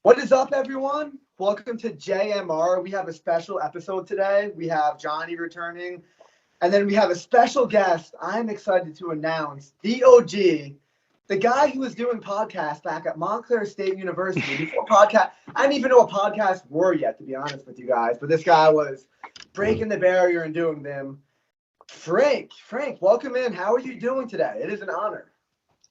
What is up, everyone? Welcome to JMR. We have a special episode today. We have Johnny returning, and then we have a special guest. I'm excited to announce the OG, the guy who was doing podcasts back at Montclair State University before podcast. I didn't even know what podcasts were yet, to be honest with you guys. But this guy was breaking the barrier and doing them. Frank, welcome in. How are you doing today? It is an honor.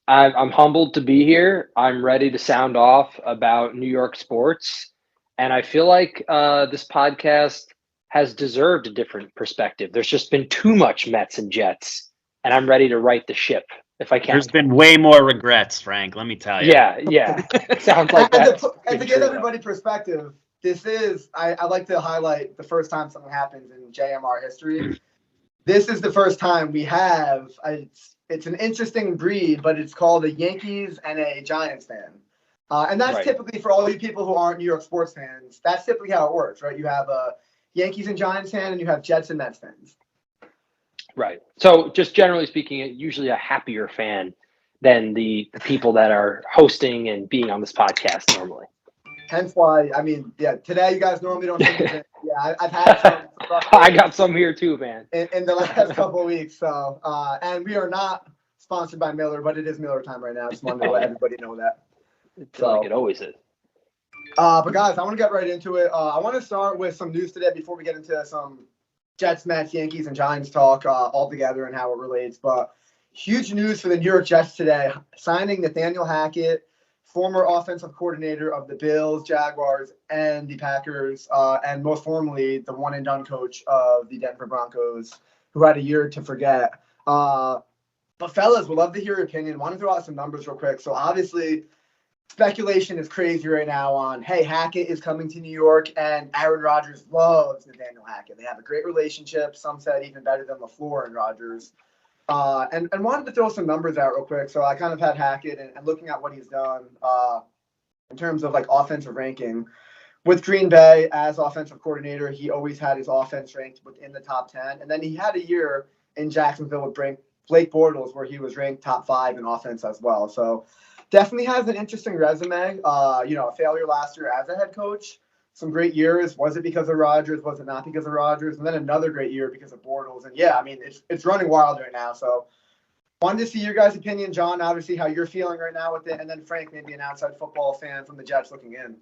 I'm humbled to be here. I'm ready to sound off about New York sports. And I feel like this podcast has deserved a different perspective. There's just been too much Mets and Jets, and I'm ready to right the ship if I can. There's been way more regrets, Frank, let me tell you. Yeah. Sounds like that. And to give everybody perspective, this is, I like to highlight the first time something happens in JMR history. This is the first time we have, it's an interesting breed, but it's called a Yankees and a Giants fan. And that's typically, for all you people who aren't New York sports fans, that's typically how it works, right? You have a Yankees and Giants fan, and you have Jets and Mets fans. Right. So just generally speaking, usually a happier fan than the people that are hosting and being on this podcast normally. Hence why, today you guys normally don't think of it. Yeah, I've had some. I got some here too, man. In the last couple of weeks. So, and we are not sponsored by Miller, but it is Miller time right now. Just wanted to let everybody know that. I feel like it always is. But guys, I want to get right into it. I want to start with some news today before we get into some Jets, Mets, Yankees, and Giants talk all together and how it relates. But huge news for the New York Jets today, signing Nathaniel Hackett, former offensive coordinator of the Bills, Jaguars, and the Packers, and most formerly the one-and-done coach of the Denver Broncos, who had a year to forget. But fellas, we'd love to hear your opinion. Want to throw out some numbers real quick. So obviously, speculation is crazy right now on, hey, Hackett is coming to New York, and Aaron Rodgers loves Nathaniel Hackett. They have a great relationship. Some said even better than LaFleur and Rodgers. And wanted to throw some numbers out real quick. So I kind of had Hackett and looking at what he's done in terms of like offensive ranking. With Green Bay as offensive coordinator, he always had his offense ranked within the top 10. And then he had a year in Jacksonville with Blake Bortles where he was ranked top 5 in offense as well. So definitely has an interesting resume. A failure last year as a head coach. Some great years. Was it because of Rodgers? Was it not because of Rodgers? And then another great year because of Bortles. And it's running wild right now. So wanted to see your guys' opinion, John, obviously how you're feeling right now with it. And then Frank, maybe an outside football fan from the Jets looking in.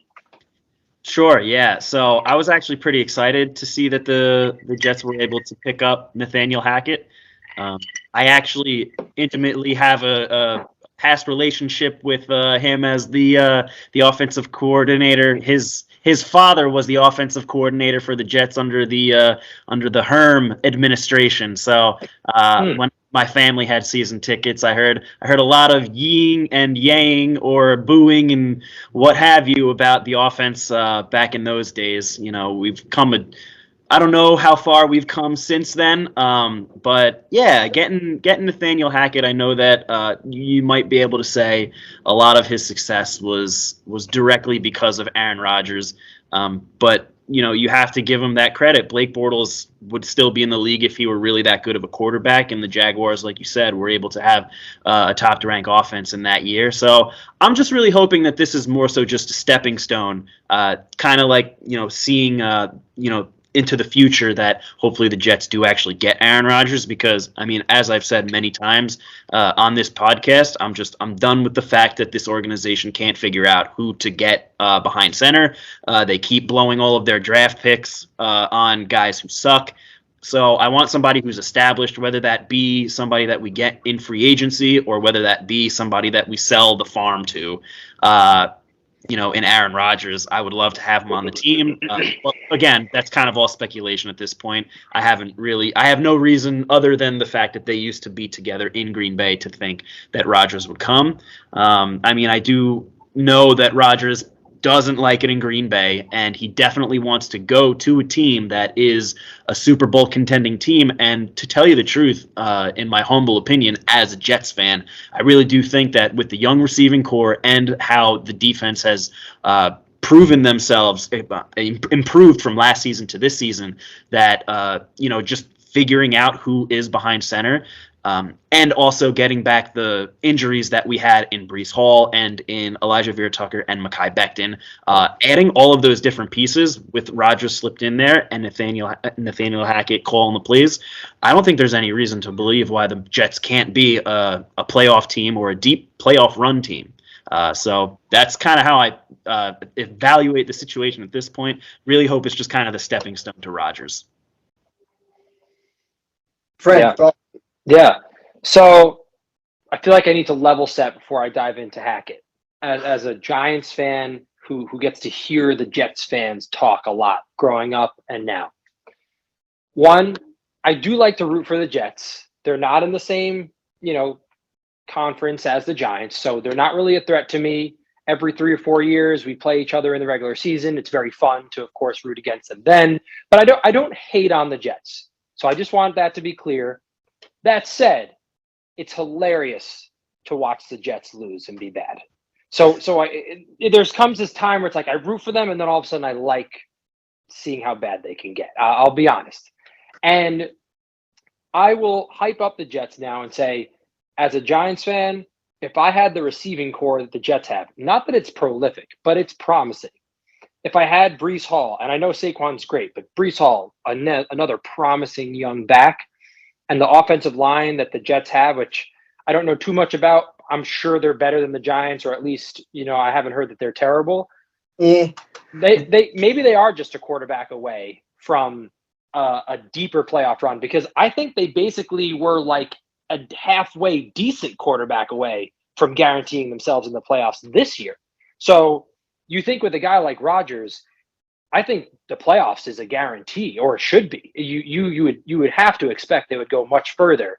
Sure, yeah. So I was actually pretty excited to see that the Jets were able to pick up Nathaniel Hackett. I actually intimately have a past relationship with him as the offensive coordinator. His father was the offensive coordinator for the Jets under the Herm administration. So when my family had season tickets, I heard a lot of yeeing and yaying or booing and what have you about the offense back in those days. We've come I don't know how far we've come since then, but yeah, getting Nathaniel Hackett, I know that you might be able to say a lot of his success was directly because of Aaron Rodgers, but you have to give him that credit. Blake Bortles would still be in the league if he were really that good of a quarterback, and the Jaguars, like you said, were able to have a top-to-rank offense in that year. So I'm just really hoping that this is more so just a stepping stone, kind of like seeing into the future that hopefully the Jets do actually get Aaron Rodgers, because as I've said many times on this podcast, I'm done with the fact that this organization can't figure out who to get behind center. They keep blowing all of their draft picks on guys who suck. So I want somebody who's established, whether that be somebody that we get in free agency or whether that be somebody that we sell the farm to. In Aaron Rodgers, I would love to have him on the team. Well, again, that's kind of all speculation at this point. I have no reason other than the fact that they used to be together in Green Bay to think that Rodgers would come. I do know that Rodgers doesn't like it in Green Bay, and he definitely wants to go to a team that is a Super Bowl contending team. And to tell you the truth, in my humble opinion, as a Jets fan, I really do think that with the young receiving core and how the defense has proven themselves, improved from last season to this season, that just figuring out who is behind center, and also getting back the injuries that we had in Breece Hall and in Elijah Vera-Tucker and Mekhi Becton. Adding all of those different pieces with Rodgers slipped in there and Nathaniel Hackett calling the plays, I don't think there's any reason to believe why the Jets can't be a playoff team or a deep playoff run team. So that's kind of how I evaluate the situation at this point. Really hope it's just kind of the stepping stone to Rodgers. Frank, Yeah. So I feel like I need to level set before I dive into Hackett. As a Giants fan who gets to hear the Jets fans talk a lot growing up and now. One, I do like to root for the Jets. They're not in the same, conference as the Giants, so they're not really a threat to me. Every 3 or 4 years, we play each other in the regular season. It's very fun to, of course, root against them then. But I don't hate on the Jets. So I just want that to be clear. That said, it's hilarious to watch the Jets lose and be bad. So there's comes this time where it's like I root for them, and then all of a sudden I like seeing how bad they can get. I'll be honest. And I will hype up the Jets now and say, as a Giants fan, if I had the receiving core that the Jets have, not that it's prolific, but it's promising. If I had Breece Hall, and I know Saquon's great, but Breece Hall, another promising young back, and the offensive line that the Jets have, which I don't know too much about. I'm sure they're better than the Giants, or at least, I haven't heard that they're terrible. They maybe they are just a quarterback away from a deeper playoff run, because I think they basically were like a halfway decent quarterback away from guaranteeing themselves in the playoffs this year. So you think with a guy like Rodgers, I think the playoffs is a guarantee, or it should be. You would have to expect they would go much further.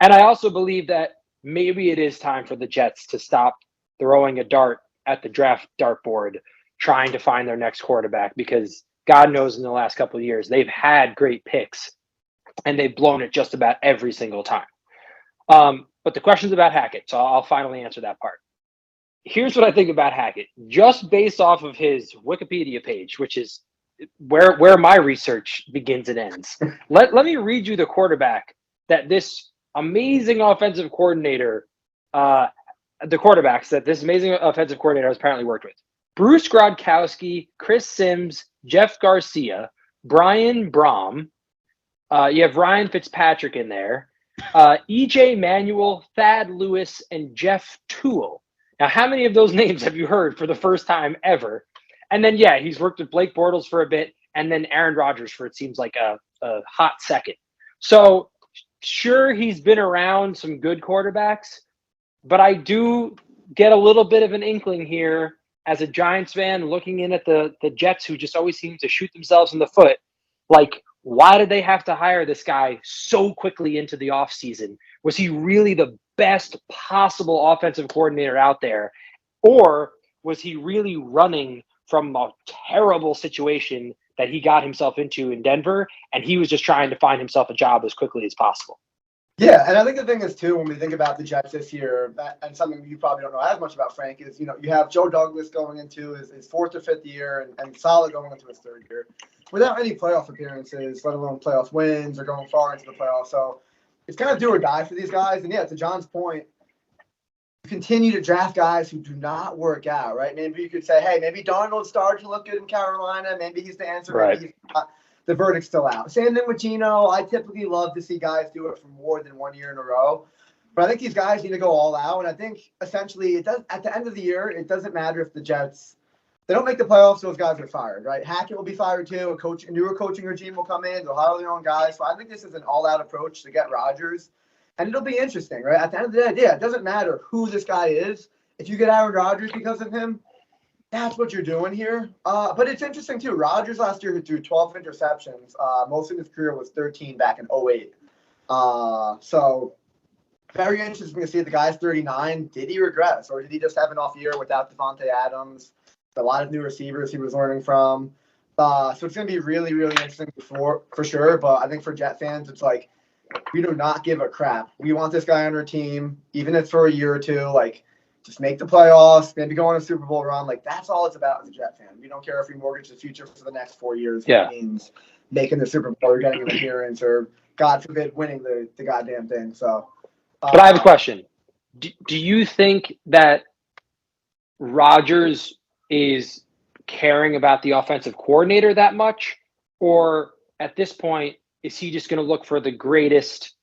And I also believe that maybe it is time for the Jets to stop throwing a dart at the draft dartboard, trying to find their next quarterback, because God knows in the last couple of years, they've had great picks and they've blown it just about every single time. But the question's about Hackett, so I'll finally answer that part. Here's what I think about Hackett, just based off of his Wikipedia page, which is where my research begins and ends. Let me read you the quarterback that this amazing offensive coordinator, the quarterbacks that this amazing offensive coordinator has apparently worked with. Bruce Grodkowski, Chris Sims, Jeff Garcia, Brian Brom. You have Ryan Fitzpatrick in there. E.J. Manuel, Thad Lewis, and Jeff Toole. Now, how many of those names have you heard for the first time ever? And then, he's worked with Blake Bortles for a bit, and then Aaron Rodgers for, it seems like, a hot second. So, sure, he's been around some good quarterbacks, but I do get a little bit of an inkling here as a Giants fan looking in at the Jets, who just always seem to shoot themselves in the foot. Like, why did they have to hire this guy so quickly into the offseason? Was he really the best possible offensive coordinator out there? Or was he really running from a terrible situation that he got himself into in Denver, and he was just trying to find himself a job as quickly as possible? Yeah, and I think the thing is, too, when we think about the Jets this year, and something you probably don't know as much about, Frank, is, you have Joe Douglas going into his fourth or fifth year and Saleh going into his third year without any playoff appearances, let alone playoff wins or going far into the playoffs. So it's kind of do or die for these guys. And, to John's point, you continue to draft guys who do not work out, right? Maybe you could say, hey, maybe Darnold started to look good in Carolina. Maybe he's the answer. Right. Maybe he's not. The verdict's still out. Same thing with Geno. I typically love to see guys do it for more than 1 year in a row. But I think these guys need to go all out. And I think essentially it does at the end of the year, it doesn't matter if the Jets, they don't make the playoffs, those guys are fired, right? Hackett will be fired too. A newer coaching regime will come in. They'll hire their own guys. So I think this is an all-out approach to get Rodgers. And it'll be interesting, right? At the end of the day, it doesn't matter who this guy is. If you get Aaron Rodgers because of him, that's what you're doing here. But it's interesting, too. Rodgers last year threw 12 interceptions. Most of his career was 13 back in 2008. So very interesting to see the guy's 39. Did he regress, or did he just have an off year without Devontae Adams? A lot of new receivers he was learning from. So it's going to be really, really interesting for sure. But I think for Jet fans, it's like, we do not give a crap. We want this guy on our team, even if it's for a year or two. Like, just make the playoffs, maybe go on a Super Bowl run. Like, that's all it's about as a Jet fan. We don't care if we mortgage the future for the next 4 years. Yeah. It means making the Super Bowl or getting an appearance or God forbid, winning the goddamn thing. So, But I have a question. Do you think that Rodgers is caring about the offensive coordinator that much? Or at this point, is he just going to look for the greatest,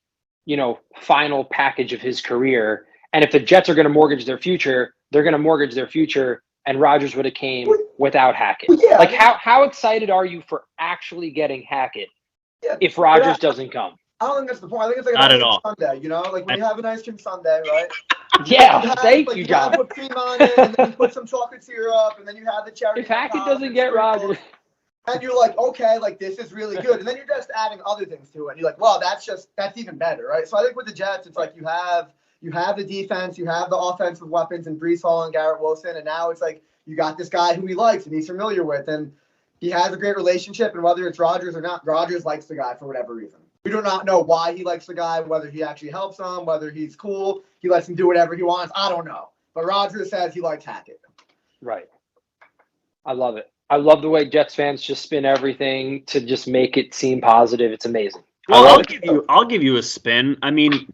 final package of his career? And if the Jets are going to mortgage their future, they're going to mortgage their future, and Rodgers would have came without Hackett. yeah, Like, how excited are you for actually getting Hackett if Rodgers doesn't come? I don't think that's the point. I think it's like Not an at ice all. cream sundae, like when you have an ice cream sundae, right? Yeah, thank you, You John. put cream on it, and then you put some chocolate syrup, and then you have the cherry. If Hackett doesn't get Rodgers, and you're like, okay, like this is really good, and then you're just adding other things to it, and you're like, well, that's even better, right? So I think with the Jets, it's like you have the defense, you have the offensive weapons, and Breece Hall and Garrett Wilson, and now it's like you got this guy who he likes and he's familiar with, and he has a great relationship, and whether it's Rodgers or not, Rodgers likes the guy for whatever reason. We do not know why he likes the guy, whether he actually helps him, whether he's cool, he lets him do whatever he wants. I don't know. But Rodgers says he likes Hackett. Right. I love it. I love the way Jets fans just spin everything to just make it seem positive. It's amazing. Well, I'll give you a spin. I mean,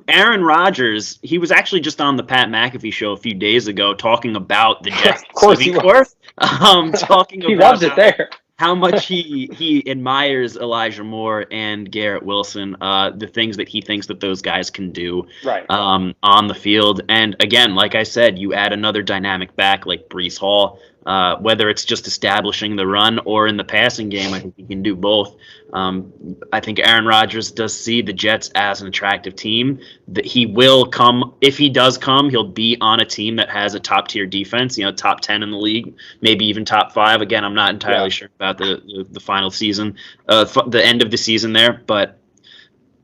Aaron Rodgers, he was actually just on the Pat McAfee show a few days ago talking about the Jets. Of course he was. Talking he about loves it there. How much he admires Elijah Moore and Garrett Wilson, the things that he thinks that those guys can do on the field. And again, like I said, you add another dynamic back like Breece Hall, whether it's just establishing the run or in the passing game. I think he can do both. I think Aaron Rodgers does see the Jets as an attractive team. That he will come, if he does come, he'll be on a team that has a top-tier defense, top 10 in the league, maybe even top 5. Again, I'm not entirely sure about the final season, the end of the season there. But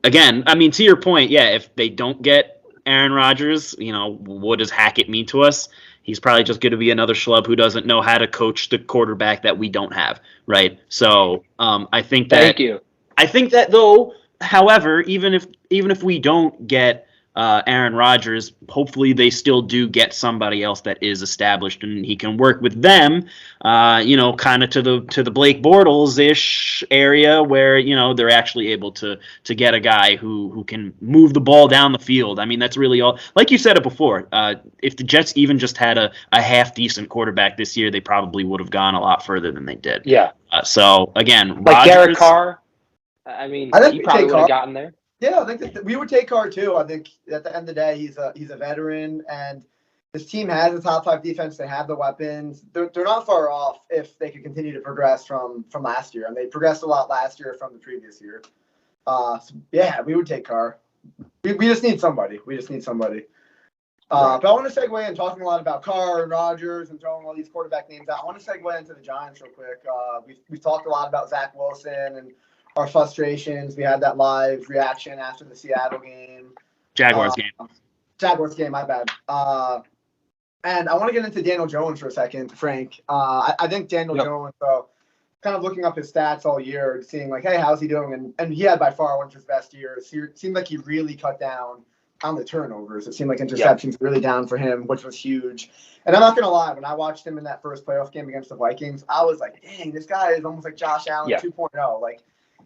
again, I mean, to your point, if they don't get Aaron Rodgers, what does Hackett mean to us? He's probably just going to be another schlub who doesn't know how to coach the quarterback that we don't have, right? So I think that. Thank you. I think that though, however, even if we don't get Aaron Rodgers, hopefully they still do get somebody else that is established and he can work with them, kind of to the Blake Bortles-ish area where, they're actually able to get a guy who can move the ball down the field. I mean, that's really all. Like you said it before, if the Jets even just had a half-decent quarterback this year, they probably would have gone a lot further than they did. Yeah. So, again, like Rodgers, Derek Carr, I mean, he probably would have gotten there. Yeah, I think that we would take Carr too. I think at the end of the day, he's a veteran, and this team has a top 5 defense. They have the weapons. They're not far off if they could continue to progress from last year, and they progressed a lot last year from the previous year. We would take Carr. We just need somebody. But I want to segue in talking a lot about Carr and Rodgers and throwing all these quarterback names out. I want to segue into the Giants real quick. We've talked a lot about Zach Wilson and our frustrations. We had that live reaction after the Seattle game. Jaguars game, my bad. And I want to get into Daniel Jones for a second, Frank. I think Daniel Jones, kind of looking up his stats all year, seeing like, hey, how's he doing? And he had by far one of his best years. It seemed like he really cut down on the turnovers. It seemed like interceptions were really down for him, which was huge. And I'm not going to lie, when I watched him in that first playoff game against the Vikings, I was like, dang, this guy is almost like Josh Allen 2.0. Like,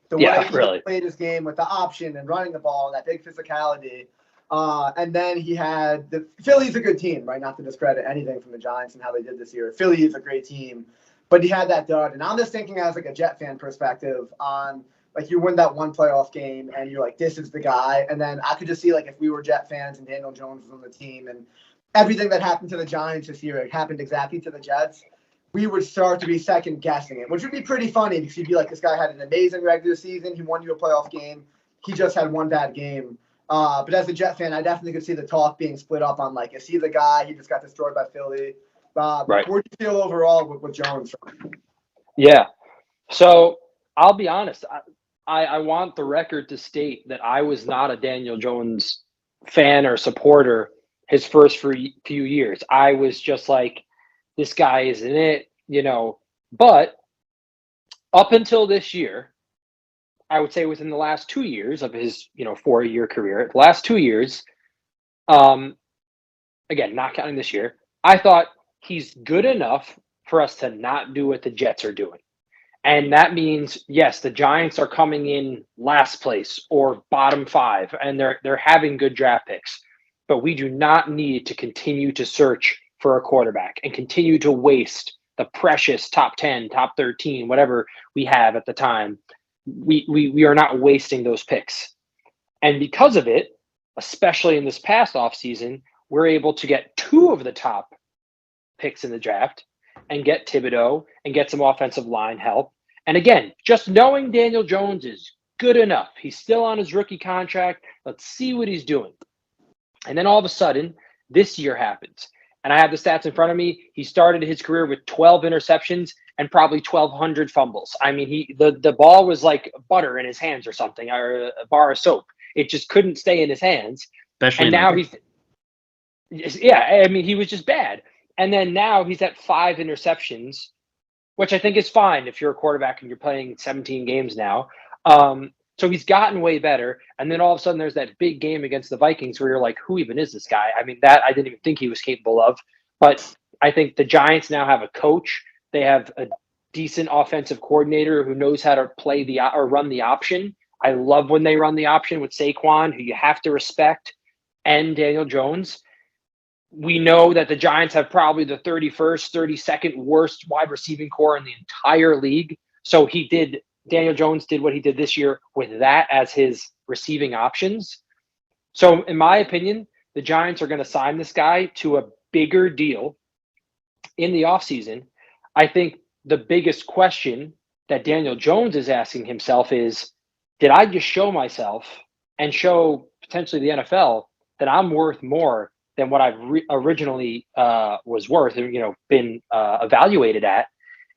the way he played his game with the option and running the ball and that big physicality. And then he had Philly's a good team, right? Not to discredit anything from the Giants and how they did this year. Philly is a great team, but he had that dud. And I'm just thinking as like a Jet fan perspective on like you win that one playoff game and you're like, this is the guy. And then I could just see like if we were Jet fans and Daniel Jones was on the team and everything that happened to the Giants this year happened exactly to the Jets, we would start to be second guessing it, which would be pretty funny because you'd be like, this guy had an amazing regular season. He won you a playoff game. He just had one bad game. But as a Jet fan, I definitely could see the talk being split up on like, is he the guy? He just got destroyed by Philly. Where do you feel overall with Jones? Yeah. So I'll be honest. I want the record to state that I was not a Daniel Jones fan or supporter his first few years. I was just like, this guy isn't it, But up until this year, I would say within the last 2 years of his, 4-year career, the last 2 years, again, not counting this year, I thought he's good enough for us to not do what the Jets are doing. And that means, yes, the Giants are coming in last place or bottom 5, and they're having good draft picks. But we do not need to continue to search for a quarterback and continue to waste the precious top 10, top 13, whatever we have at the time. We are not wasting those picks. And because of it, especially in this past offseason, we're able to get 2 of the top picks in the draft and get Thibodeau and get some offensive line help. And again, just knowing Daniel Jones is good enough. He's still on his rookie contract. Let's see what he's doing. And then all of a sudden, this year happens. And I have the stats in front of me. He started his career with 12 interceptions and probably 1,200 fumbles. I mean, the ball was like butter in his hands or something, or a bar of soap. It just couldn't stay in his hands. Especially and now he was just bad. And then now he's at 5 interceptions, which I think is fine if you're a quarterback and you're playing 17 games now. So he's gotten way better. And then all of a sudden there's that big game against the Vikings where you're like, who even is this guy? I mean, that I didn't even think he was capable of. But I think the Giants now have a coach. They have a decent offensive coordinator who knows how to play or run the option. I love when they run the option with Saquon, who you have to respect, and Daniel Jones. We know that the Giants have probably the 31st, 32nd worst wide receiving core in the entire league. So Daniel Jones did what he did this year with that as his receiving options. So in my opinion, the Giants are going to sign this guy to a bigger deal in the offseason. I think the biggest question that Daniel Jones is asking himself is, did I just show myself and show potentially the NFL that I'm worth more than what I've originally was worth, been evaluated at?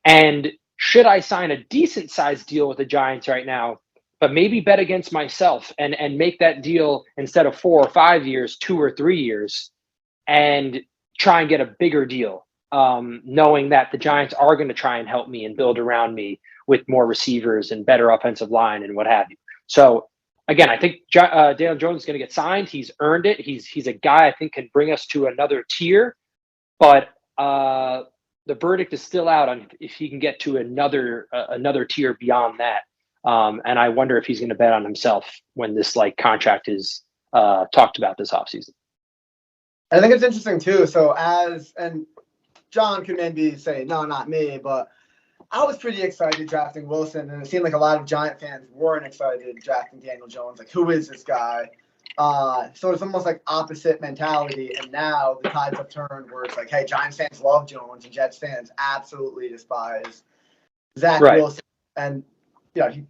And should I sign a decent sized deal with the Giants right now, but maybe bet against myself and make that deal instead of 4 or 5 years, 2 or 3 years, and try and get a bigger deal, knowing that the Giants are going to try and help me and build around me with more receivers and better offensive line and what have you. So again, I think Daniel Jones is going to get signed. He's earned it. He's a guy I think can bring us to another tier, but the verdict is still out on if he can get to another tier beyond that. And I wonder if he's going to bet on himself when this contract is talked about this offseason. I think it's interesting too. So and John could maybe say, no, not me, but I was pretty excited drafting Wilson, and it seemed like a lot of Giant fans weren't excited drafting Daniel Jones. Like, who is this guy? So it's almost like opposite mentality, and now the tides have turned where it's like, hey, Giants fans love Jones, and Jets fans absolutely despise Zach Wilson. And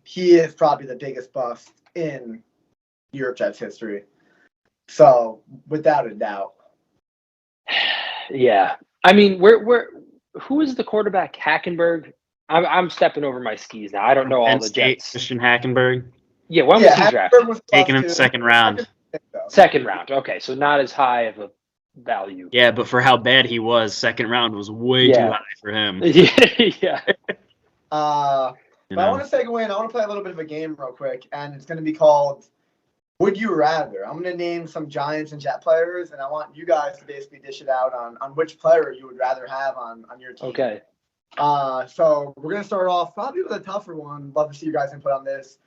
he is probably the biggest bust in New York Jets history. So without a doubt. Yeah. I mean, who is the quarterback? Hackenberg? I'm stepping over my skis now. I don't know all the Jets. Christian Hackenberg. Yeah, when was he drafted? Taken in the second round. Second round. Okay, so not as high of a value. Yeah, but for how bad he was, second round was way too high for him. Yeah. But I want to segue in. I want to play a little bit of a game real quick, and it's going to be called Would You Rather. I'm going to name some Giants and Jet players, and I want you guys to basically dish it out on which player you would rather have on your team. Okay. So we're going to start off probably with a tougher one. Love to see you guys' input on this.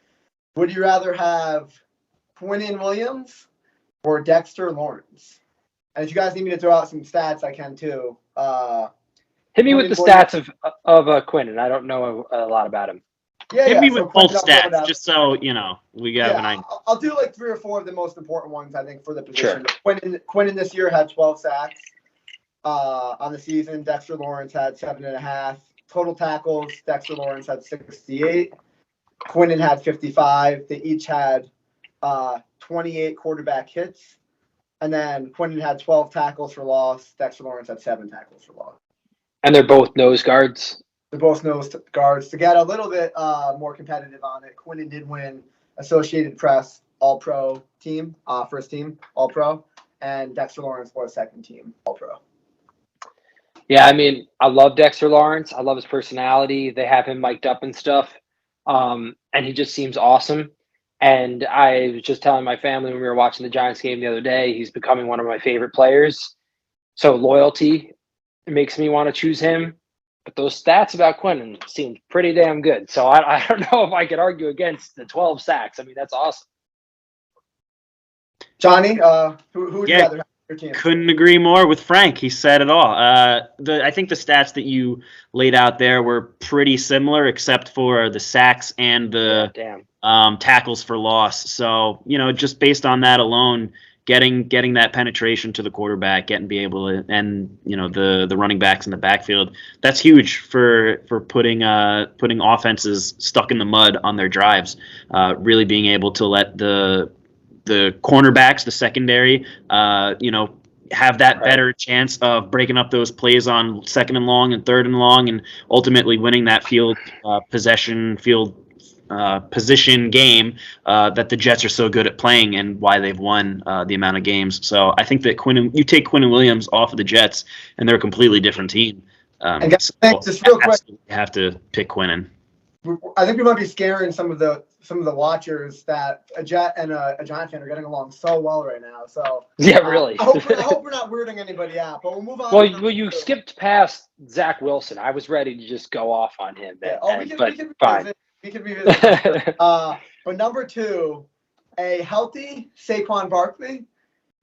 Would you rather have Quinnen Williams or Dexter Lawrence? And if you guys need me to throw out some stats, I can too. Hit me with the stats of Quinnen. I don't know a lot lot him. Hit me with both stats, just so we got an idea. I'll do like 3 or 4 of the most important ones, I think, for the position. Sure. Quinnen this year had 12 sacks on the season. Dexter Lawrence had 7.5 total tackles. Dexter Lawrence had 68. Quinnen had 55. They each had 28 quarterback hits. And then Quinnen had 12 tackles for loss. Dexter Lawrence had 7 tackles for loss. And they're both nose guards? They're both nose guards. To get a little bit more competitive on it, Quinnen did win Associated Press All-Pro team, first team All-Pro. And Dexter Lawrence was second team All-Pro. Yeah, I mean, I love Dexter Lawrence. I love his personality. They have him mic'd up and stuff. And he just seems awesome. And I was just telling my family when we were watching the Giants game the other day, he's becoming one of my favorite players. So loyalty makes me want to choose him. but those stats about Quinnen seemed pretty damn good. So I don't know if I could argue against the 12 sacks. I mean, that's awesome. Johnny, who would you rather have on your team? Couldn't agree more with Frank. He said it all. I think the stats that you laid out there were pretty similar, except for the sacks and the tackles for loss. So, just based on that alone, getting that penetration to the quarterback, be able to, and the running backs in the backfield, that's huge for putting offenses stuck in the mud on their drives. Really being able to let the cornerbacks, the secondary, have that better chance of breaking up those plays on 2nd and long and 3rd and long, and ultimately winning that position game that the Jets are so good at playing, and why they've won the amount of games. So I think that you take Quinnen Williams off of the Jets, and they're a completely different team. And guys, just real quick, you have to pick Quinnen. I think we might be scaring some of the watchers that a Jet and a Giant fan are getting along so well right now. So yeah, really. I hope we're not weirding anybody out. But we'll move on. Well, you skipped past Zach Wilson. I was ready to just go off on him. We can revisit. But number 2, a healthy Saquon Barkley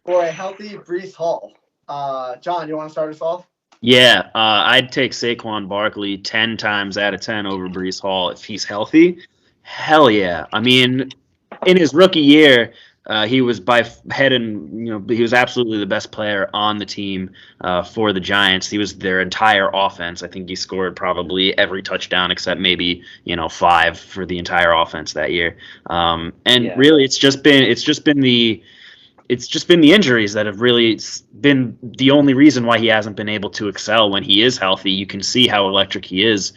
or a healthy Breece Hall. John, you want to start us off? Yeah, I'd take Saquon Barkley 10 times out of 10 over Breece Hall if he's healthy. Hell yeah. I mean, in his rookie year, he was he was absolutely the best player on the team for the Giants. He was their entire offense. I think he scored probably every touchdown except maybe 5 for the entire offense that year. Really, it's just been the injuries that have really been the only reason why he hasn't been able to excel when he is healthy. You can see how electric he is,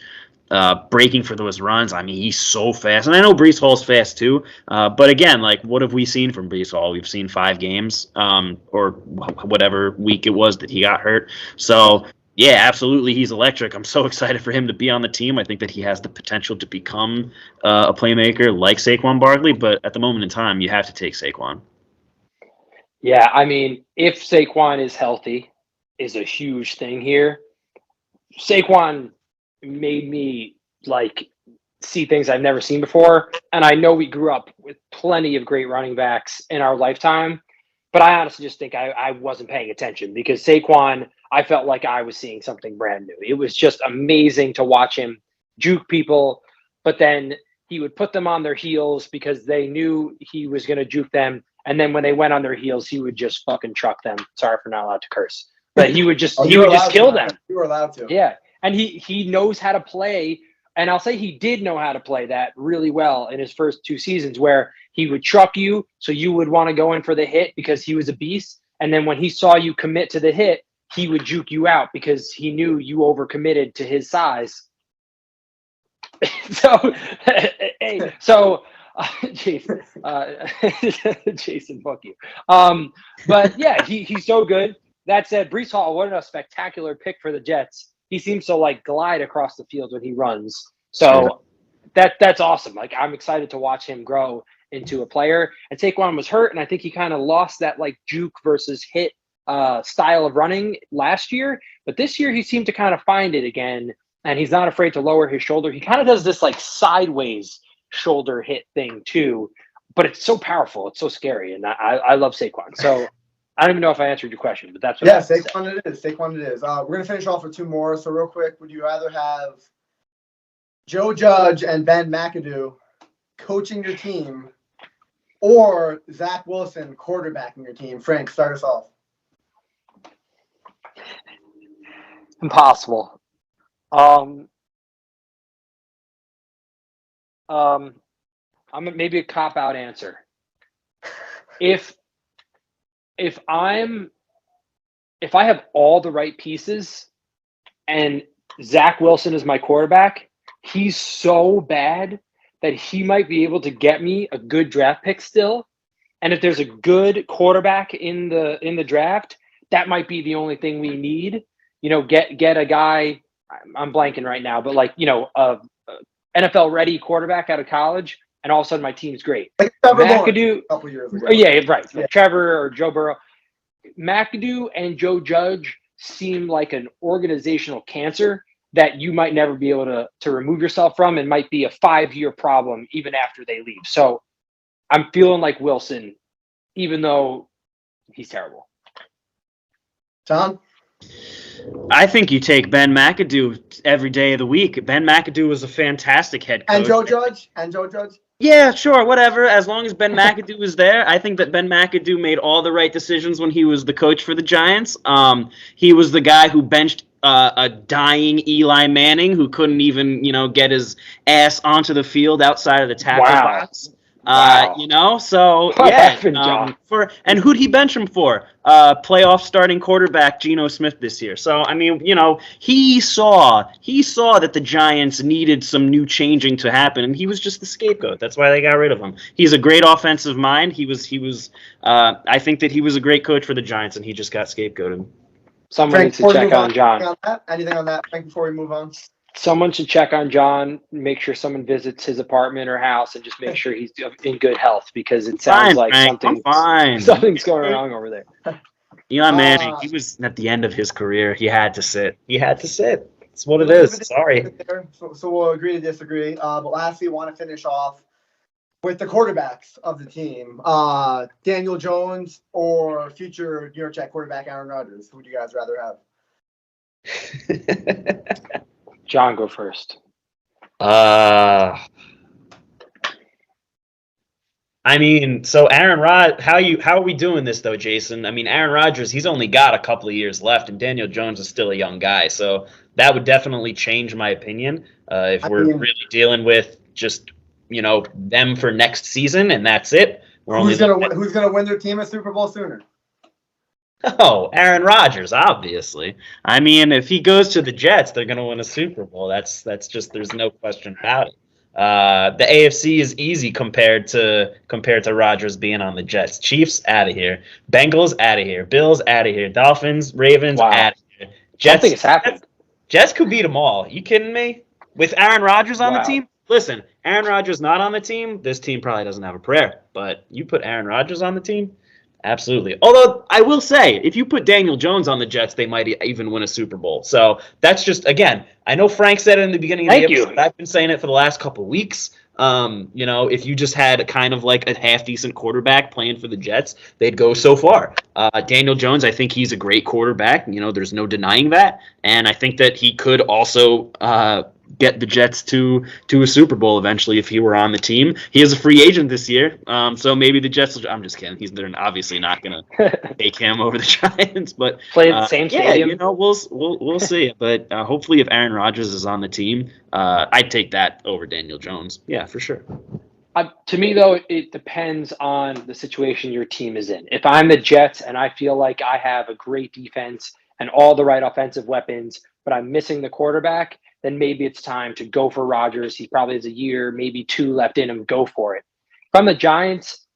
breaking for those runs. I mean, he's so fast. And I know Breece Hall's fast too. But again, what have we seen from Breece Hall? We've seen 5 games or whatever week it was that he got hurt. So, yeah, absolutely, he's electric. I'm so excited for him to be on the team. I think that he has the potential to become a playmaker like Saquon Barkley. But at the moment in time, you have to take Saquon. Yeah, I mean, if Saquon is healthy, is a huge thing here. Saquon made me see things I've never seen before, and I know we grew up with plenty of great running backs in our lifetime, but I honestly just think I wasn't paying attention because Saquon, I felt like I was seeing something brand new. It was just amazing to watch him juke people, but then he would put them on their heels because they knew he was going to juke them. And then when they went on their heels, he would just fucking truck them. Sorry for not allowed to curse, but he would just kill them. You were allowed to. Yeah, and he knows how to play, and I'll say he did know how to play that really well in his first 2 seasons, where he would truck you, so you would want to go in for the hit because he was a beast. And then when he saw you commit to the hit, he would juke you out because he knew you overcommitted to his size. Jason, Jason, fuck you. But yeah, he's so good. That said, Breece Hall, what a spectacular pick for the Jets. He seems to glide across the field when he runs. So that's awesome. I'm excited to watch him grow into a player. And Saquon was hurt, and I think he kind of lost that juke versus hit style of running last year. But this year he seemed to kind of find it again, and he's not afraid to lower his shoulder. He kind of does this sideways shoulder hit thing too, but it's so powerful. It's so scary, and I love Saquon. So I don't even know if I answered your question, but that's what Saquon it is. Saquon it is. We're gonna finish off with 2 more. So real quick, would you rather have Joe Judge and Ben McAdoo coaching your team, or Zach Wilson quarterbacking your team? Frank, start us off. Impossible. I'm maybe a cop-out answer. If I have all the right pieces and Zach Wilson is my quarterback, he's so bad that he might be able to get me a good draft pick still. And if there's a good quarterback in the draft, that might be the only thing we need. Get a guy. I'm blanking right now, but a NFL ready quarterback out of college, and all of a sudden my team's great. McAdoo, a couple years ago. Yeah, right. Yeah. Trevor or Joe Burrow. McAdoo and Joe Judge seem like an organizational cancer, that you might never be able to remove yourself from, and might be a 5-year problem even after they leave. So I'm feeling like Wilson, even though he's terrible. John? I think you take Ben McAdoo every day of the week. Ben McAdoo was a fantastic head coach. And Joe Judge? And Joe Judge? Yeah, sure, whatever. As long as Ben McAdoo is there, I think that Ben McAdoo made all the right decisions when he was the coach for the Giants. He was the guy who benched a dying Eli Manning who couldn't even, get his ass onto the field outside of the tackle box. Wow. So What yeah. happened, John? And who'd he bench him for? Playoff starting quarterback Geno Smith this year. So I mean, he saw that the Giants needed some new changing to happen, and he was just the scapegoat. That's why they got rid of him. He's a great offensive mind. He was. I think that he was a great coach for the Giants, and he just got scapegoated. Someone needs to check on John. Anything on that, Frank, before we move on? Someone should check on John, make sure someone visits his apartment or house, and just make sure he's in good health, because it sounds like something's going wrong over there. Eli Manning, he was at the end of his career. He had to sit. It's what it is. Sorry. So we'll agree to disagree. But lastly, I want to finish off with the quarterbacks of the team. Daniel Jones or future New York Jets quarterback Aaron Rodgers. Who would you guys rather have? John, go first. I mean, so Aaron Rod, how are we doing this though, Jason? I mean, Aaron Rodgers, he's only got a couple of years left, and Daniel Jones is still a young guy, so that would definitely change my opinion if we're really dealing with just them for next season, and that's it. Who's gonna win their team a Super Bowl sooner? Oh, Aaron Rodgers, obviously. I mean, if he goes to the Jets, they're going to win a Super Bowl. That's just, there's no question about it. The AFC is easy compared to Rodgers being on the Jets. Chiefs, out of here. Bengals, out of here. Bills, out of here. Dolphins, Ravens, out of here. Something has happened. Jets could beat them all. You kidding me? With Aaron Rodgers on the team? Listen, Aaron Rodgers not on the team, this team probably doesn't have a prayer. But you put Aaron Rodgers on the team? Absolutely. Although I will say, if you put Daniel Jones on the Jets, they might even win a Super Bowl. So that's just, again, I know Frank said it in the beginning of the episode. I've been saying it for the last couple of weeks. If you just had kind of like a half-decent quarterback playing for the Jets, they'd go so far. Daniel Jones, I think he's a great quarterback. There's no denying that. And I think that he could also get the Jets to a Super Bowl eventually if he were on the team. He is a free agent this year, so maybe the Jets I'm just kidding. They're obviously not going to take him over the Giants, but play the same stadium. We'll see. But hopefully, if Aaron Rodgers is on the team, I'd take that over Daniel Jones. Yeah, for sure. To me, though, it depends on the situation your team is in. If I'm the Jets and I feel like I have a great defense and all the right offensive weapons, but I'm missing the quarterback, then maybe it's time to go for Rodgers. He probably has a year, maybe 2 left in him. Go for it. From the Giants,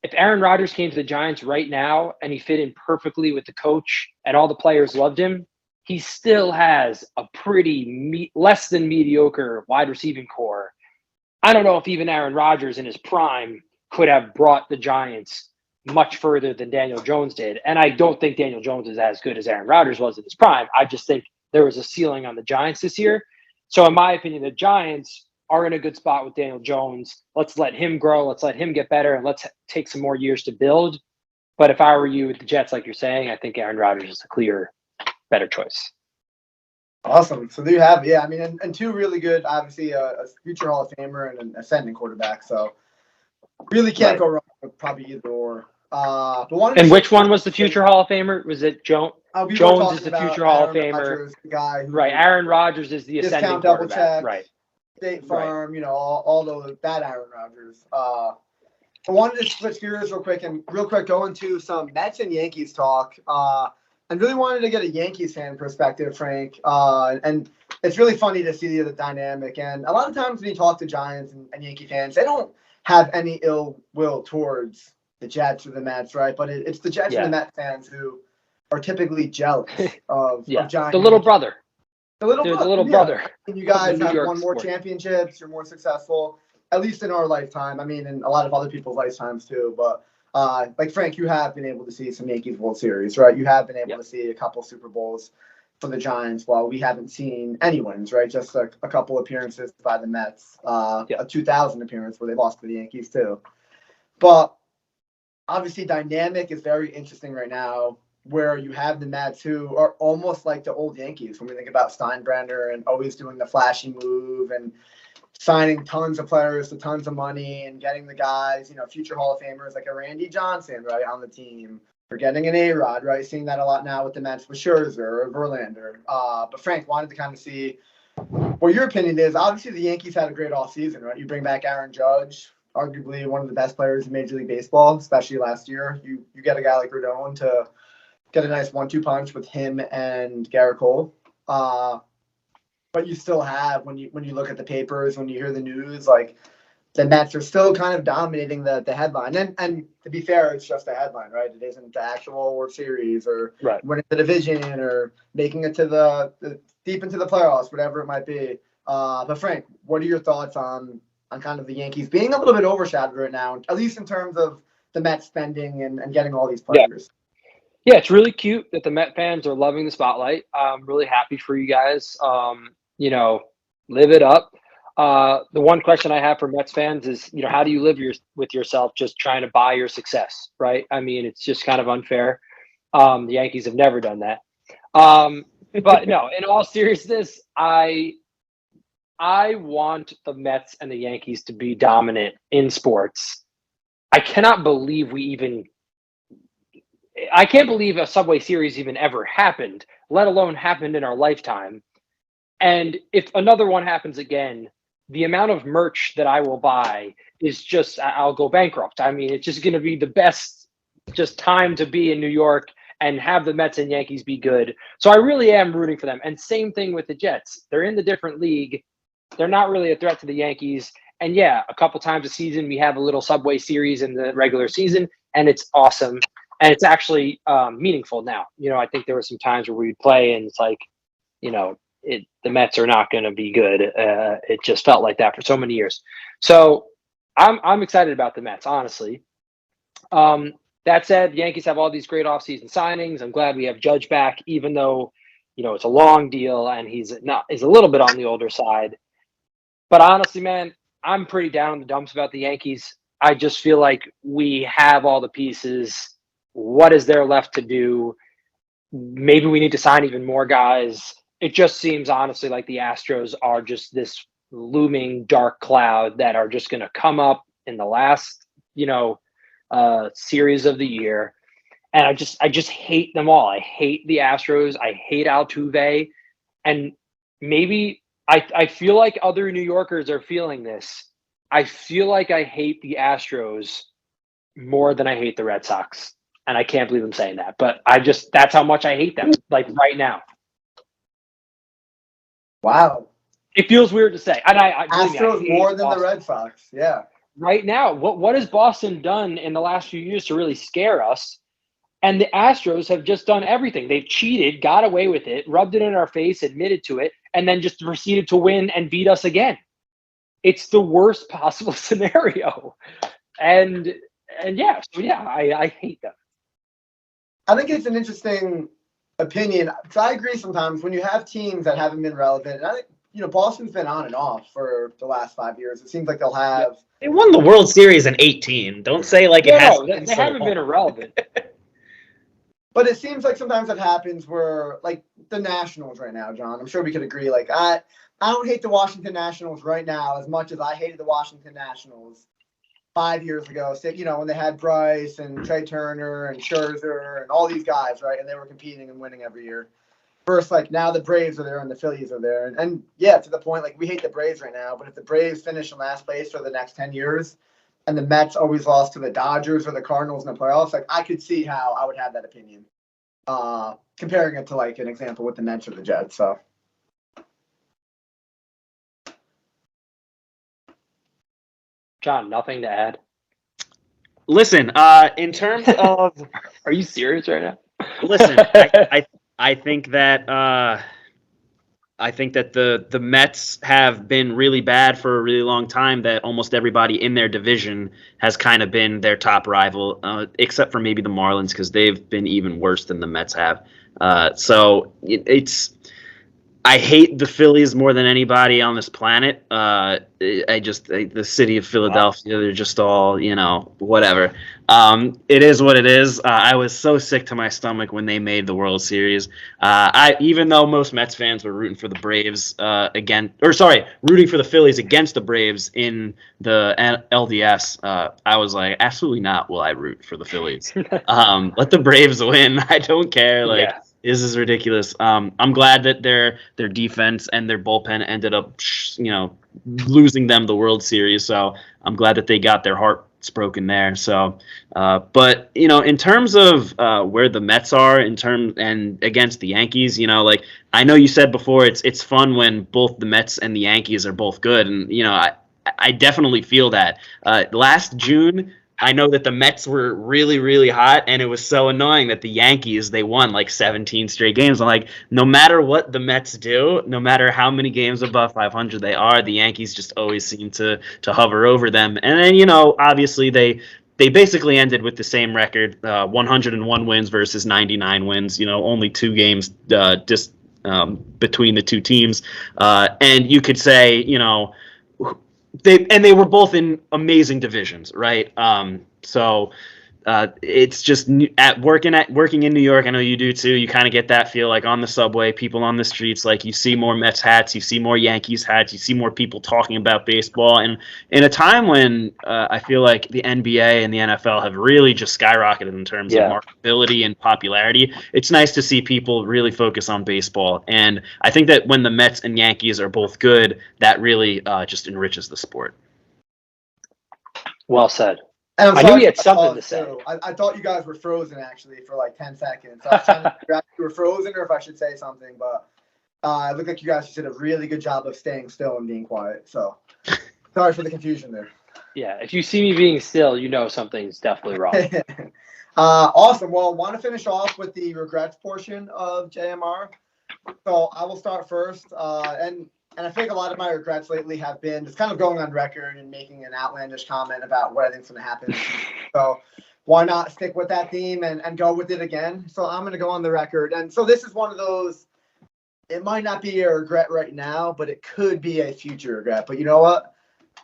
if Aaron Rodgers came to the Giants right now and he fit in perfectly with the coach and all the players loved him, he still has a pretty less than mediocre wide receiving core. I don't know if even Aaron Rodgers in his prime could have brought the Giants much further than Daniel Jones did. And I don't think Daniel Jones is as good as Aaron Rodgers was in his prime. I just think there was a ceiling on the Giants this year. So in my opinion, the Giants are in a good spot with Daniel Jones. Let's let him grow. Let's let him get better, and let's take some more years to build. But if I were you with the Jets, like you're saying, I think Aaron Rodgers is a clear, better choice. Awesome. So there you have it. Yeah, I mean, and 2 really good, obviously a future Hall of Famer and an ascending quarterback. So really can't go wrong with probably either or. And which one was the future Hall of Famer? Was it Jones? Jones is the future Hall of Famer. Right. Aaron Rodgers is the ascending quarterback. Right. State Farm, all that Aaron Rodgers. I wanted to switch gears real quick go into some Mets and Yankees talk. And really wanted to get a Yankees fan perspective, Frank. And it's really funny to see the dynamic. And a lot of times when you talk to Giants and Yankee fans, they don't have any ill will towards the Jets or the Mets, right? But it's the Jets and the Mets fans who are typically jealous of Giants. The little brother. The little brother. And you guys have won more sport. Championships. You're more successful, at least in our lifetime. I mean, in a lot of other people's lifetimes too. But like Frank, you have been able to see some Yankees World Series, right? You have been able to see a couple Super Bowls. for the Giants, while we haven't seen any wins, right? Just a couple appearances by the Mets, a 2000 appearance where they lost to the Yankees too. But obviously, dynamic is very interesting right now, where you have the Mets who are almost like the old Yankees when we think about Steinbrenner and always doing the flashy move and signing tons of players to tons of money and getting the guys, future Hall of Famers like a Randy Johnson, right, on the team. We're getting an A-Rod, right? Seeing that a lot now with the Mets with Scherzer or Verlander. But Frank, wanted to kind of see what your opinion is. Obviously, the Yankees had a great offseason, right? You bring back Aaron Judge, arguably one of the best players in Major League Baseball, especially last year. You get a guy like Rodon to get a nice 1-2 punch with him and Garrett Cole. But you still have, when you look at the papers, when you hear the news, like the Mets are still kind of dominating the headline. And to be fair, it's just a headline, right? It isn't the actual World Series or winning the division or making it to the deep into the playoffs, whatever it might be. But Frank, what are your thoughts on kind of the Yankees being a little bit overshadowed right now, at least in terms of the Mets spending and getting all these players? Yeah, it's really cute that the Met fans are loving the spotlight. I'm really happy for you guys. Live it up. The one question I have for Mets fans is, how do you live with yourself just trying to buy your success, right? I mean, it's just kind of unfair. The Yankees have never done that. But no, in all seriousness, I want the Mets and the Yankees to be dominant in sports. I can't believe a Subway Series even ever happened, let alone happened in our lifetime. And if another one happens again, the amount of merch that I will buy is just, I'll go bankrupt. I mean, it's just going to be the best just time to be in New York and have the Mets and Yankees be good. So I really am rooting for them. And same thing with the Jets. They're in the different league. They're not really a threat to the Yankees. And yeah, a couple times a season, we have a little Subway Series in the regular season, and it's awesome. And it's actually meaningful now. I think there were some times where we'd play and it's like, the Mets are not going to be good. It just felt like that for so many years. So I'm excited about the Mets, honestly. That said, the Yankees have all these great offseason signings. I'm glad we have Judge back, even though, it's a long deal and he's a little bit on the older side. But honestly, man, I'm pretty down in the dumps about the Yankees. I just feel like we have all the pieces. What is there left to do? Maybe we need to sign even more guys. It just seems honestly like the Astros are just this looming dark cloud that are just going to come up in the last, series of the year. And I just hate them all. I hate the Astros. I hate Altuve. And maybe I feel like other New Yorkers are feeling this. I feel like I hate the Astros more than I hate the Red Sox. And I can't believe I'm saying that. But that's how much I hate them, like right now. Wow. It feels weird to say. And I Astros more than the Red Sox. Yeah. Right now, what has Boston done in the last few years to really scare us? And the Astros have just done everything. They've cheated, got away with it, rubbed it in our face, admitted to it, and then just proceeded to win and beat us again. It's the worst possible scenario. And yeah, I hate them. I think it's an interesting opinion. So I agree sometimes when you have teams that haven't been relevant. And I think, Boston's been on and off for the last 5 years. It seems like they'll have. They won the World Series in 2018. Don't say like it has. They haven't been irrelevant. But it seems like sometimes it happens where, like the Nationals right now, John. I'm sure we could agree. Like I don't hate the Washington Nationals right now as much as I hated the Washington Nationals 5 years ago. So, when they had Bryce and Trey Turner and Scherzer and all these guys, right, and they were competing and winning every year. First, like now the Braves are there and the Phillies are there, and yeah, to the point, like we hate the Braves right now, but if the Braves finish in last place for the next 10 years, and the Mets always lost to the Dodgers or the Cardinals in the playoffs, like I could see how I would have that opinion. Comparing it to like an example with the Mets or the Jets. So, John, nothing to add. Listen, in terms of, are you serious right now? Listen, I think that the Mets have been really bad for a really long time. That almost everybody in their division has kind of been their top rival, except for maybe the Marlins because they've been even worse than the Mets have. So it's I hate the Phillies more than anybody on this planet. The city of Philadelphia, they're just all, whatever. It is what it is. I was so sick to my stomach when they made the World Series. Even though most Mets fans were rooting for the Braves rooting for the Phillies against the Braves in the LDS, I was like, absolutely not will I root for the Phillies. Let the Braves win. I don't care. Like, Yeah. this is ridiculous. I'm glad that their defense and their bullpen ended up, losing them the World Series. So I'm glad that they got their hearts broken there. So, but in terms of where the Mets are and against the Yankees, like I know you said before, it's fun when both the Mets and the Yankees are both good, and I definitely feel that. Last June, I know that the Mets were really, really hot, and it was so annoying that the Yankees, they won like 17 straight games. I'm like, no matter what the Mets do, no matter how many games above 500 they are, the Yankees just always seem to hover over them. And then, obviously they basically ended with the same record, 101 wins versus 99 wins, only 2 games between the two teams. And you could say, they were both in amazing divisions, right? So it's just working in New York. I know you do too. You kind of get that feel, like on the subway, people on the streets, like you see more Mets hats, you see more Yankees hats, you see more people talking about baseball. And in a time when I feel like the NBA and the NFL have really just skyrocketed in terms of marketability and popularity, it's nice to see people really focus on baseball. And I think that when the Mets and Yankees are both good, that really just enriches the sport. Well said. And I knew he had something to say. I thought you guys were frozen actually for like 10 seconds. I was trying to figure out if you were frozen or if I should say something, but it looked like you guys did a really good job of staying still and being quiet. So sorry for the confusion there. Yeah, if you see me being still, something's definitely wrong. Awesome. Well, I want to finish off with the regrets portion of JMR. So I will start first. And I think a lot of my regrets lately have been just kind of going on record and making an outlandish comment about what I think's going to happen. So why not stick with that theme and go with it again? So I'm going to go on the record. And so this is one of those, it might not be a regret right now, but it could be a future regret. But you know what?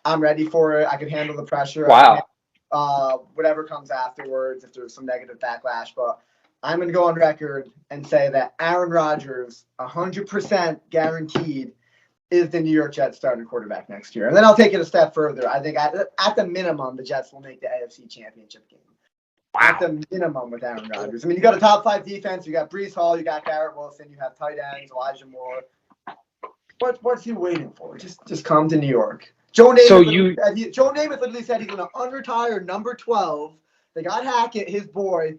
I'm ready for it. I can handle the pressure. Wow. Whatever comes afterwards, if there's some negative backlash. But I'm going to go on record and say that Aaron Rodgers, 100% guaranteed, is the New York Jets starting quarterback next year. And then I'll take it a step further. I think at the minimum, the Jets will make the AFC Championship game. Wow. At the minimum with Aaron Rodgers. I mean, you got a top 5 defense. You got Breece Hall. You got Garrett Wilson. You have tight ends, Elijah Moore. What's he waiting for? Just come to New York. Joe Namath literally said he's going to unretire number 12. They got Hackett, his boy.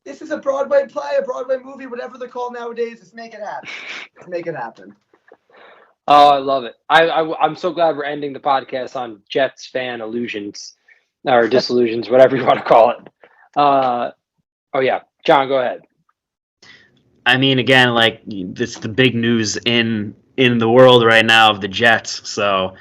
This is a Broadway play, a Broadway movie, whatever they're called nowadays. Just make it happen. Let's make it happen. Oh, I love it. I'm so glad we're ending the podcast on Jets fan illusions or disillusions, whatever you want to call it. Oh, yeah. John, go ahead. I mean, again, like, this is the big news in the world right now of the Jets. So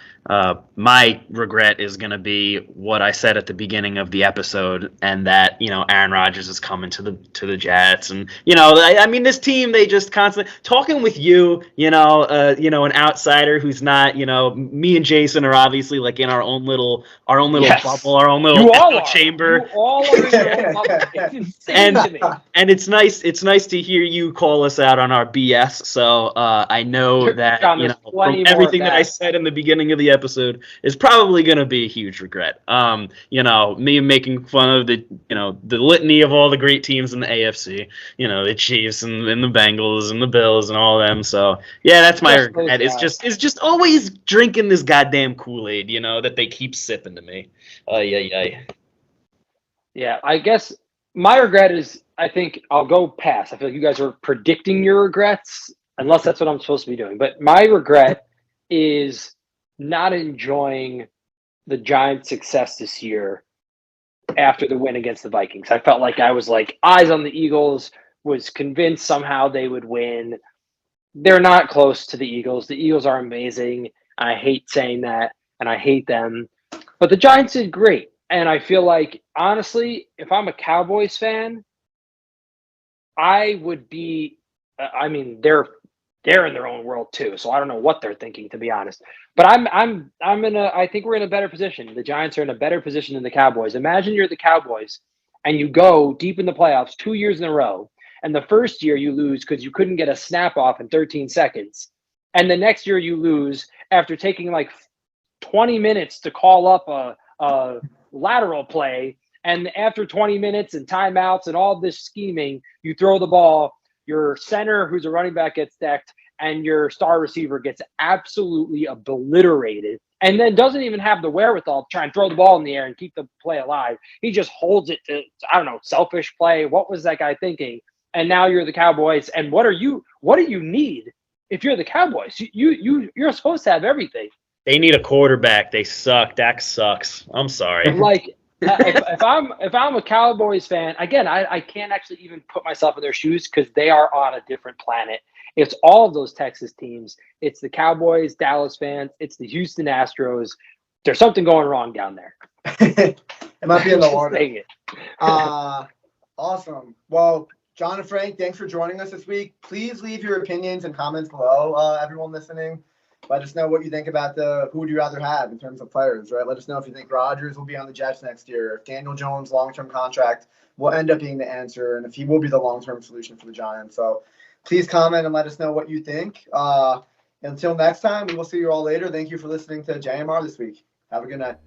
my regret is going to be what I said at the beginning of the episode, and that, Aaron Rodgers is coming to the Jets. And, I mean, this team, they just constantly talking with you, an outsider who's not, me and Jason are obviously like in our own little Yes. bubble, our own little echo chamber. You all are in your own bubble. It's insane to me. And it's nice to hear you call us out on our BS. So I know that, from everything that I said in the beginning of the episode is probably going to be a huge regret. Me making fun of the litany of all the great teams in the AFC, the Chiefs and the Bengals and the Bills and all of them. So yeah, that's my regret. It's just always drinking this goddamn Kool-Aid, that they keep sipping to me. Yeah, I guess my regret is, I think I'll go pass. I feel like you guys are predicting your regrets, unless that's what I'm supposed to be doing. But my regret is not enjoying the Giants' success this year after the win against the Vikings. I felt like I was like eyes on the Eagles, was convinced somehow they would win. They're not close to the Eagles. The Eagles are amazing. I hate saying that, and I hate them. But the Giants did great. And I feel like, honestly, if I'm a Cowboys fan, I would be, they're they're in their own world too. So I don't know what they're thinking, to be honest. But I think we're in a better position. The Giants are in a better position than the Cowboys. Imagine you're the Cowboys and you go deep in the playoffs 2 years in a row. And the first year you lose because you couldn't get a snap off in 13 seconds. And the next year you lose after taking like 20 minutes to call up a lateral play. And after 20 minutes and timeouts and all this scheming, you throw the ball. Your center, who's a running back, gets decked, and your star receiver gets absolutely obliterated, and then doesn't even have the wherewithal to try and throw the ball in the air and keep the play alive. He just holds it to, I don't know, selfish play. What was that guy thinking? And now you're the Cowboys, and what do you need if you're the Cowboys? You're supposed to have everything. They need a quarterback. They suck. Dak sucks. I'm sorry. Like if I'm a Cowboys fan, again, I can't actually even put myself in their shoes because they are on a different planet. It's all of those Texas teams. It's the Cowboys, Dallas fans. It's the Houston Astros. There's something going wrong down there. It might be in the water. Saying it. Awesome. Well, John and Frank, thanks for joining us this week. Please leave your opinions and comments below, everyone listening. Let us know what you think about who would you rather have in terms of players, right? Let us know if you think Rodgers will be on the Jets next year, if Daniel Jones' long-term contract will end up being the answer, and if he will be the long-term solution for the Giants. So please comment and let us know what you think. Until next time, we will see you all later. Thank you for listening to JMR this week. Have a good night.